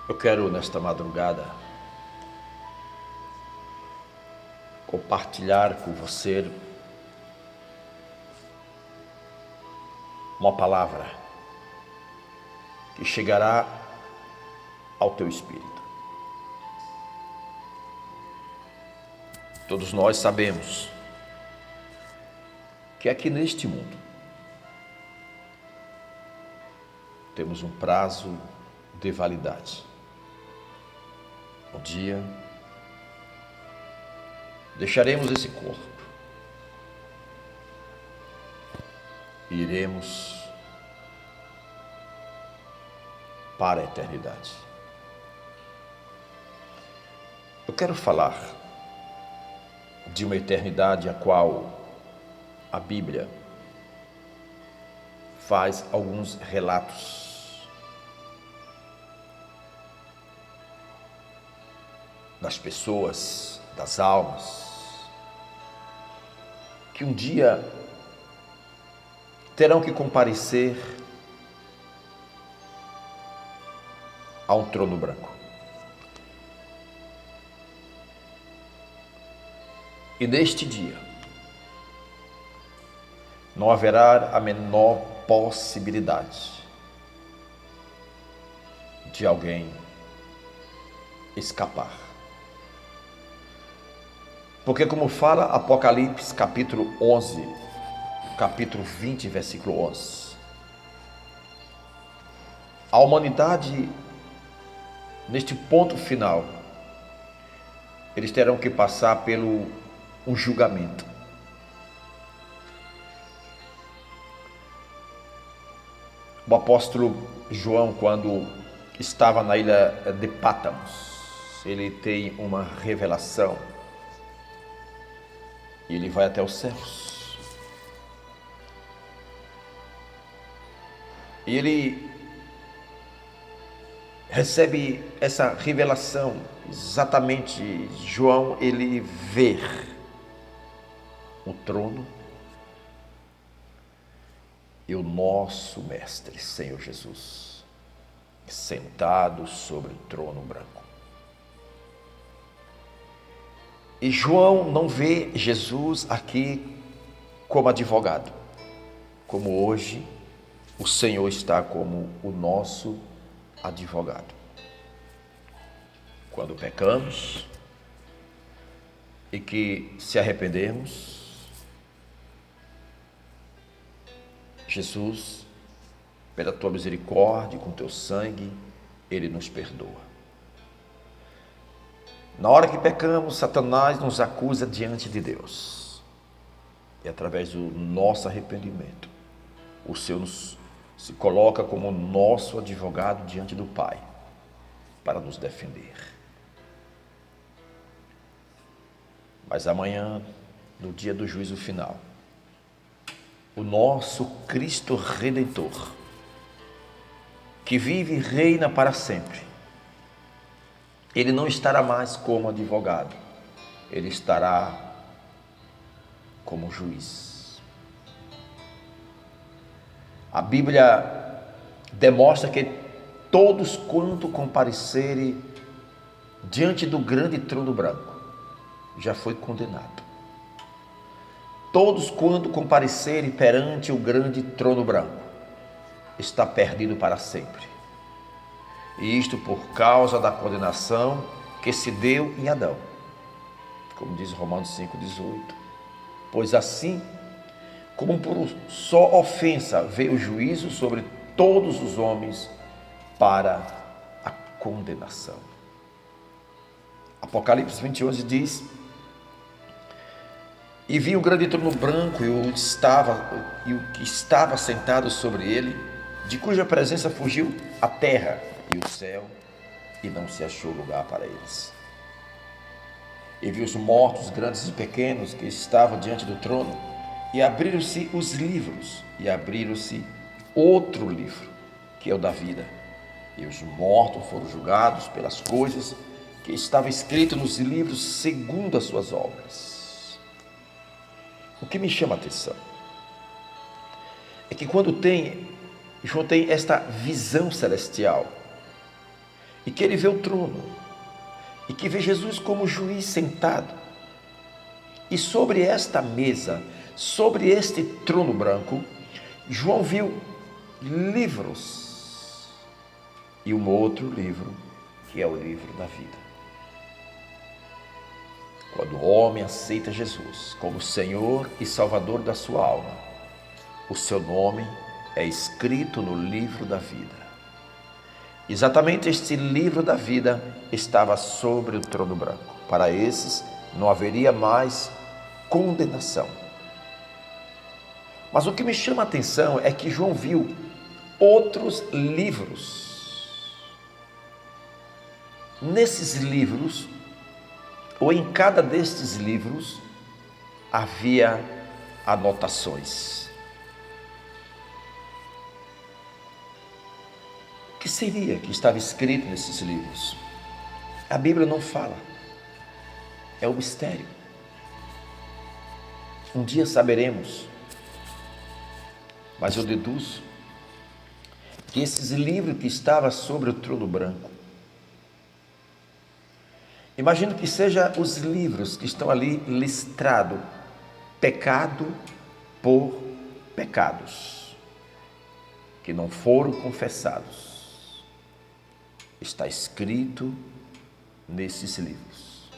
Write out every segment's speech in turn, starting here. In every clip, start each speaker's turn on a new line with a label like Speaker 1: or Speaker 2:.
Speaker 1: Eu quero, nesta madrugada, compartilhar com você uma palavra que chegará ao teu espírito. Todos nós sabemos que aqui neste mundo temos um prazo de validade. Um dia deixaremos esse corpo e iremos para a eternidade. Eu quero falar de uma eternidade a qual a Bíblia faz alguns relatos. Das pessoas, das almas, que um dia terão que comparecer a um trono branco. E neste dia, não haverá a menor possibilidade de alguém escapar. Porque como fala Apocalipse capítulo 11, capítulo 20, versículo 11, a humanidade, neste ponto final, eles terão que passar pelo um julgamento. O apóstolo João, quando estava na ilha de Pátmos, ele tem uma revelação. E ele vai até os céus. E ele recebe essa revelação. Exatamente, João, ele vê o trono e o nosso Mestre, Senhor Jesus, sentado sobre o trono branco. E João não vê Jesus aqui como advogado, como hoje o Senhor está como o nosso advogado. Quando pecamos e que se arrependermos, Jesus, pela tua misericórdia, com teu sangue, ele nos perdoa. Na hora que pecamos, Satanás nos acusa diante de Deus. E através do nosso arrependimento, o Senhor se coloca como nosso advogado diante do Pai, para nos defender. Mas amanhã, no dia do juízo final, o nosso Cristo Redentor, que vive e reina para sempre, ele não estará mais como advogado, ele estará como juiz. A Bíblia demonstra que todos quanto comparecerem diante do grande trono branco, já foi condenado. Todos quanto comparecerem perante o grande trono branco, está perdido para sempre. E isto por causa da condenação que se deu em Adão. Como diz Romanos 5,18. Pois assim, como por só ofensa veio o juízo sobre todos os homens para a condenação. Apocalipse 20:11 diz: E vi o grande trono branco e o que estava sentado sobre ele, de cuja presença fugiu a terra e o céu, e não se achou lugar para eles. E vi os mortos, grandes e pequenos, que estavam diante do trono, e abriram-se os livros, e abriram-se outro livro, que é o da vida. E os mortos foram julgados pelas coisas que estavam escritas nos livros segundo as suas obras. O que me chama a atenção é que quando João tem esta visão celestial, e que ele vê o trono, e que vê Jesus como juiz sentado. E sobre esta mesa, sobre este trono branco, João viu livros e um outro livro, que é o livro da vida. Quando o homem aceita Jesus como Senhor e Salvador da sua alma, o seu nome é escrito no livro da vida. Exatamente este livro da vida estava sobre o trono branco. Para esses não haveria mais condenação. Mas o que me chama a atenção é que João viu outros livros. Nesses livros, ou em cada destes livros, havia anotações. O que seria que estava escrito nesses livros? A Bíblia não fala. É um mistério. Um dia saberemos. Mas eu deduzo que esses livros que estavam sobre o trono branco, imagino que sejam os livros que estão ali listrados, pecado por pecados, que não foram confessados. Está escrito nesses livros.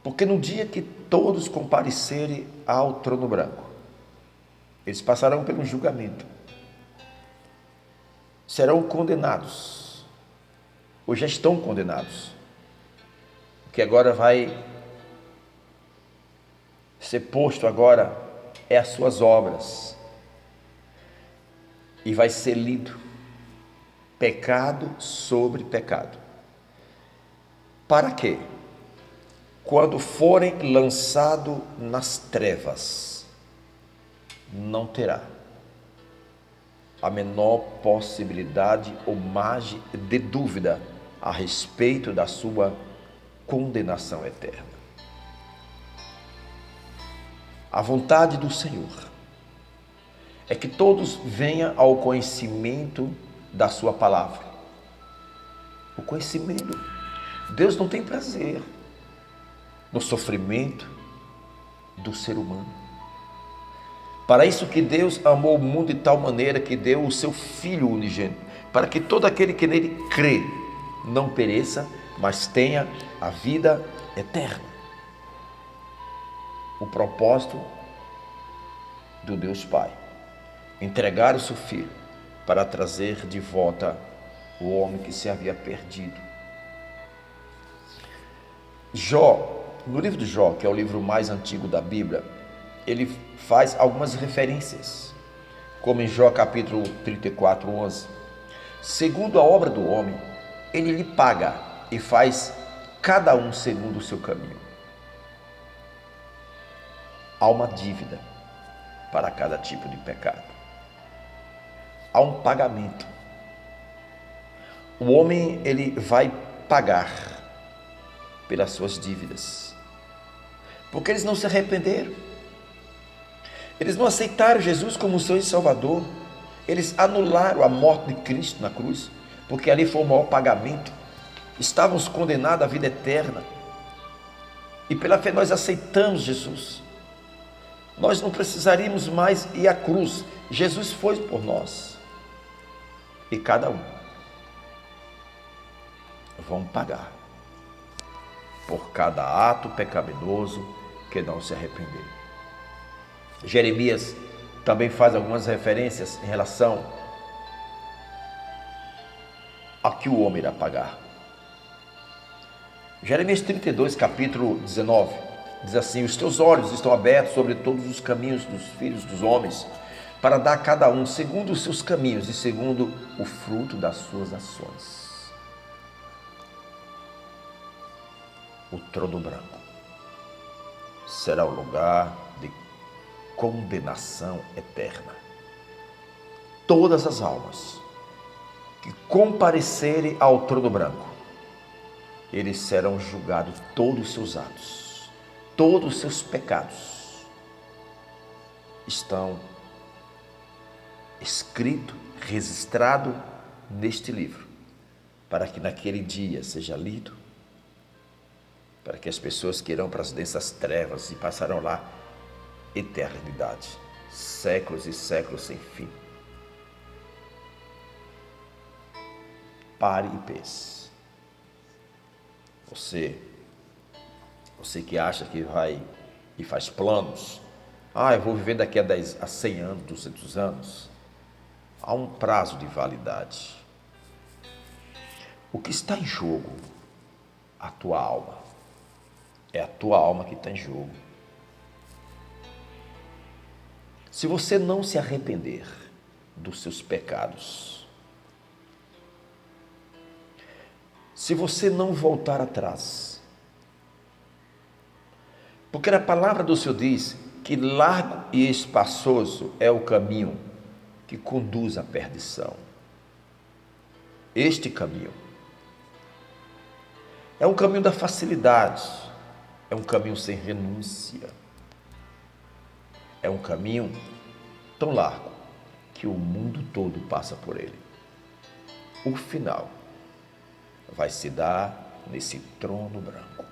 Speaker 1: Porque no dia que todos comparecerem ao trono branco, eles passarão pelo julgamento, serão condenados, ou já estão condenados. O que agora vai ser posto agora é as suas obras, e vai ser lido pecado sobre pecado. Para quê? Quando forem lançados nas trevas, não terá a menor possibilidade ou margem de dúvida a respeito da sua condenação eterna. A vontade do Senhor é que todos venham ao conhecimento da sua palavra. O conhecimento. Deus não tem prazer no sofrimento do ser humano. Para isso que Deus amou o mundo de tal maneira que deu o seu Filho unigênito, para que todo aquele que nele crê não pereça, mas tenha a vida eterna. O propósito do Deus Pai, entregar o seu Filho para trazer de volta o homem que se havia perdido. Jó, no livro de Jó, que é o livro mais antigo da Bíblia, ele faz algumas referências, como em Jó capítulo 34, 11. Segundo a obra do homem, ele lhe paga e faz cada um segundo o seu caminho. Há uma dívida para cada tipo de pecado. Há um pagamento. O homem, ele vai pagar pelas suas dívidas, porque eles não se arrependeram. Eles não aceitaram Jesus como Senhor e Salvador. Eles anularam a morte de Cristo na cruz, porque ali foi o maior pagamento. Estávamos condenados à vida eterna, e pela fé nós aceitamos Jesus. Nós não precisaríamos mais ir à cruz. Jesus foi por nós. E cada um vão pagar por cada ato pecaminoso que não se arrepender. Jeremias também faz algumas referências em relação a que o homem irá pagar. Jeremias 32, capítulo 19, diz assim: os teus olhos estão abertos sobre todos os caminhos dos filhos dos homens, para dar a cada um segundo os seus caminhos e segundo o fruto das suas ações. O trono branco será o lugar de condenação eterna. Todas as almas que comparecerem ao trono branco, eles serão julgados todos os seus atos, todos os seus pecados estão escrito, registrado neste livro, para que naquele dia seja lido, para que as pessoas que irão para as densas trevas e passarão lá eternidade, séculos e séculos sem fim. Pare e pense. Você que acha que vai e faz planos, eu vou viver daqui a 10, a 100 anos, 200 anos. Há um prazo de validade. O que está em jogo? A tua alma. É a tua alma que está em jogo. Se você não se arrepender dos seus pecados, se você não voltar atrás, porque a palavra do Senhor diz que largo e espaçoso é o caminho que conduz à perdição. Este caminho é um caminho da facilidade, é um caminho sem renúncia, é um caminho tão largo que o mundo todo passa por ele. O final vai se dar nesse trono branco.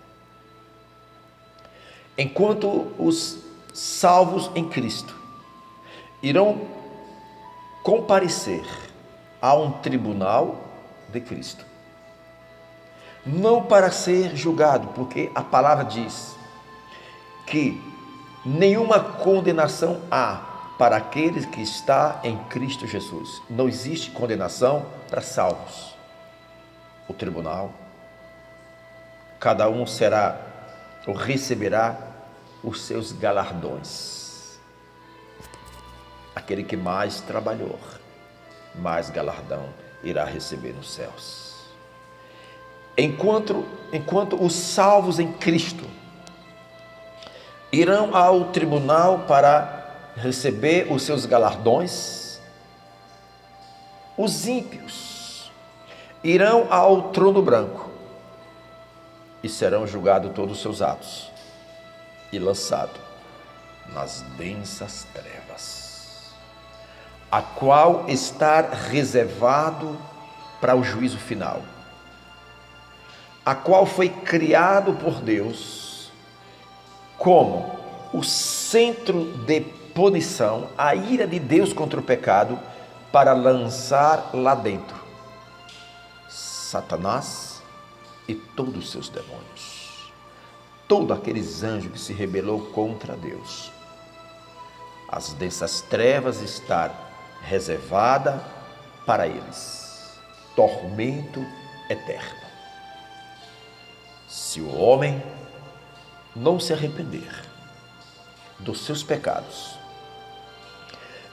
Speaker 1: Enquanto os salvos em Cristo irão comparecer a um tribunal de Cristo, não para ser julgado, porque a palavra diz que nenhuma condenação há para aqueles que estão em Cristo Jesus. Não existe condenação para salvos. O tribunal, cada um será ou receberá os seus galardões. Aquele que mais trabalhou, mais galardão irá receber nos céus. Enquanto os salvos em Cristo irão ao tribunal para receber os seus galardões, os ímpios irão ao trono branco e serão julgados todos os seus atos e lançados nas densas trevas, a qual está reservado para o juízo final, a qual foi criado por Deus como o centro de punição, a ira de Deus contra o pecado, para lançar lá dentro Satanás e todos os seus demônios, todos aqueles anjos que se rebelou contra Deus. As densas trevas estão reservadas para eles, tormento eterno. Se o homem não se arrepender dos seus pecados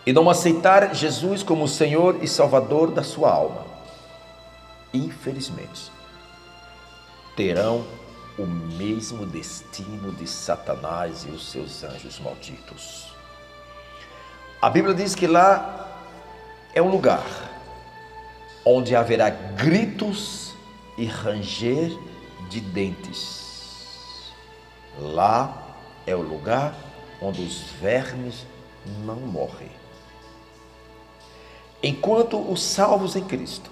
Speaker 1: e não aceitar Jesus como Senhor e Salvador da sua alma, infelizmente, terão o mesmo destino de Satanás e os seus anjos malditos. A Bíblia diz que lá é um lugar onde haverá gritos e ranger de dentes. Lá é o lugar onde os vermes não morrem. Enquanto os salvos em Cristo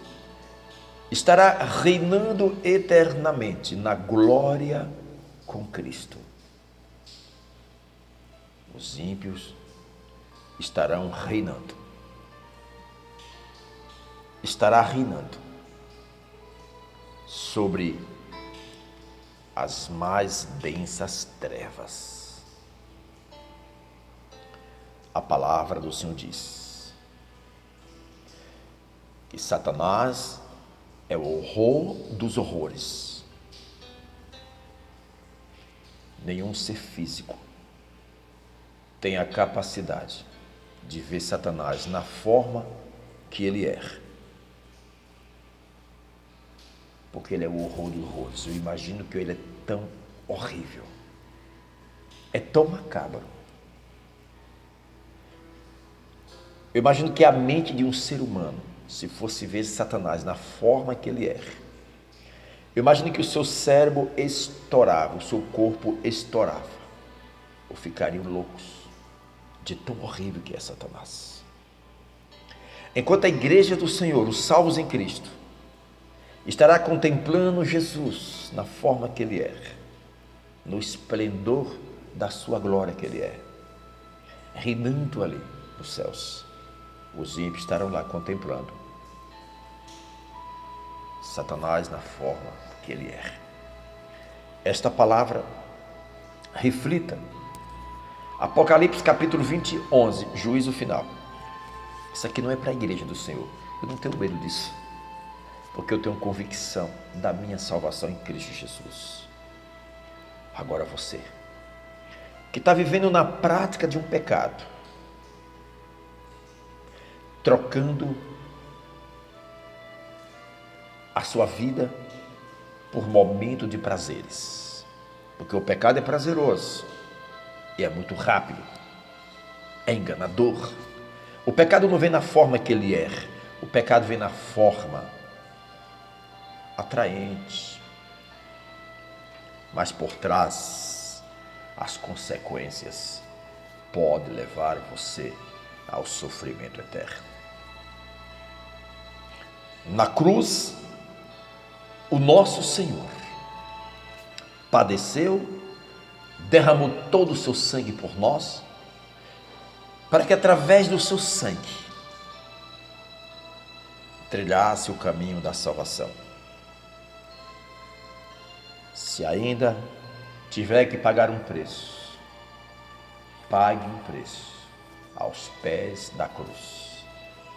Speaker 1: estará reinando eternamente na glória com Cristo, os ímpios estará reinando sobre as mais densas trevas. A palavra do Senhor diz que Satanás é o horror dos horrores. Nenhum ser físico tem a capacidade de ver Satanás na forma que ele é, porque ele é o horror dos horrores. Eu imagino que ele é tão horrível, é tão macabro. Eu imagino que a mente de um ser humano, se fosse ver Satanás na forma que ele é, eu imagino que o seu cérebro estourava, o seu corpo estourava, ou ficariam loucos de tão horrível que é Satanás. Enquanto a igreja do Senhor, os salvos em Cristo, estará contemplando Jesus na forma que Ele é, no esplendor da sua glória que Ele é, reinando ali nos céus. Os ímpios estarão lá contemplando Satanás na forma que ele é. Esta palavra, reflita. Apocalipse capítulo 20, 11, juízo final. Isso aqui não é para a igreja do Senhor. Eu não tenho medo disso, porque eu tenho convicção da minha salvação em Cristo Jesus. Agora você, que está vivendo na prática de um pecado, trocando a sua vida por momento de prazeres, porque o pecado é prazeroso e é muito rápido, é enganador. O pecado não vem na forma que ele é, o pecado vem na forma atraente, mas por trás as consequências podem levar você ao sofrimento eterno. Na cruz, o nosso Senhor padeceu, derramou todo o seu sangue por nós, para que através do seu sangue trilhasse o caminho da salvação. Se ainda tiver que pagar um preço, pague um preço aos pés da cruz,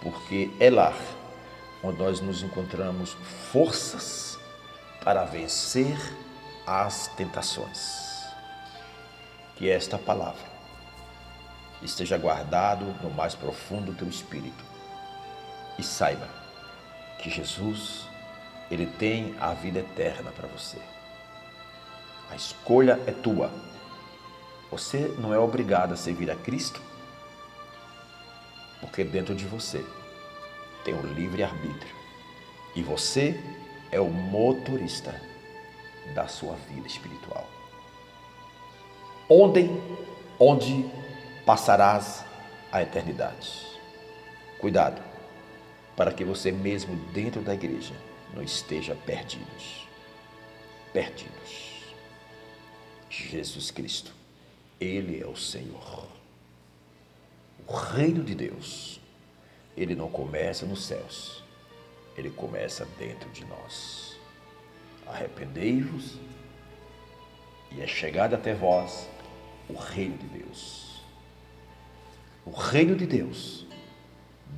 Speaker 1: porque é lá onde nós nos encontramos forças para vencer as tentações. Que esta palavra esteja guardado no mais profundo do teu espírito e saiba que Jesus, Ele tem a vida eterna para você. A escolha é tua. Você não é obrigado a servir a Cristo, porque dentro de você tem um livre-arbítrio e você é o motorista da sua vida espiritual. Onde passarás a eternidade. Cuidado, para que você mesmo dentro da igreja não esteja perdidos. Jesus Cristo, Ele é o Senhor. O reino de Deus, Ele não começa nos céus, Ele começa dentro de nós. Arrependei-vos e é chegado até vós o reino de Deus. O reino de Deus,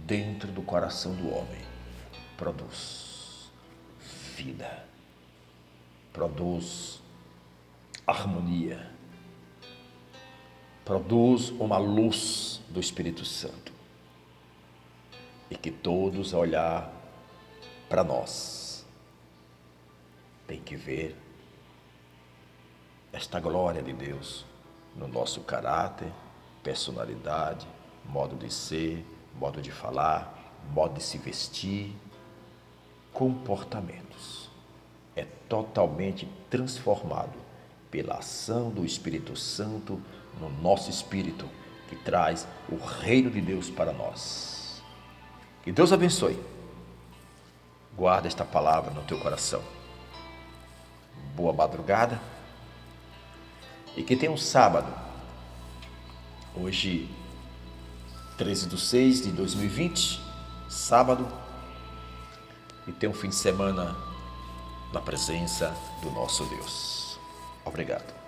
Speaker 1: dentro do coração do homem, produz vida, produz harmonia, produz uma luz do Espírito Santo. E que todos, a olhar para nós, tem que ver esta glória de Deus no nosso caráter, personalidade, modo de ser, modo de falar, modo de se vestir, comportamentos. É totalmente transformado pela ação do Espírito Santo no nosso espírito, que traz o reino de Deus para nós. Que Deus abençoe. Guarda esta palavra no teu coração. Boa madrugada. E que tenha um sábado, hoje 13/6/2020, sábado, e tenha um fim de semana na presença do nosso Deus. Obrigado.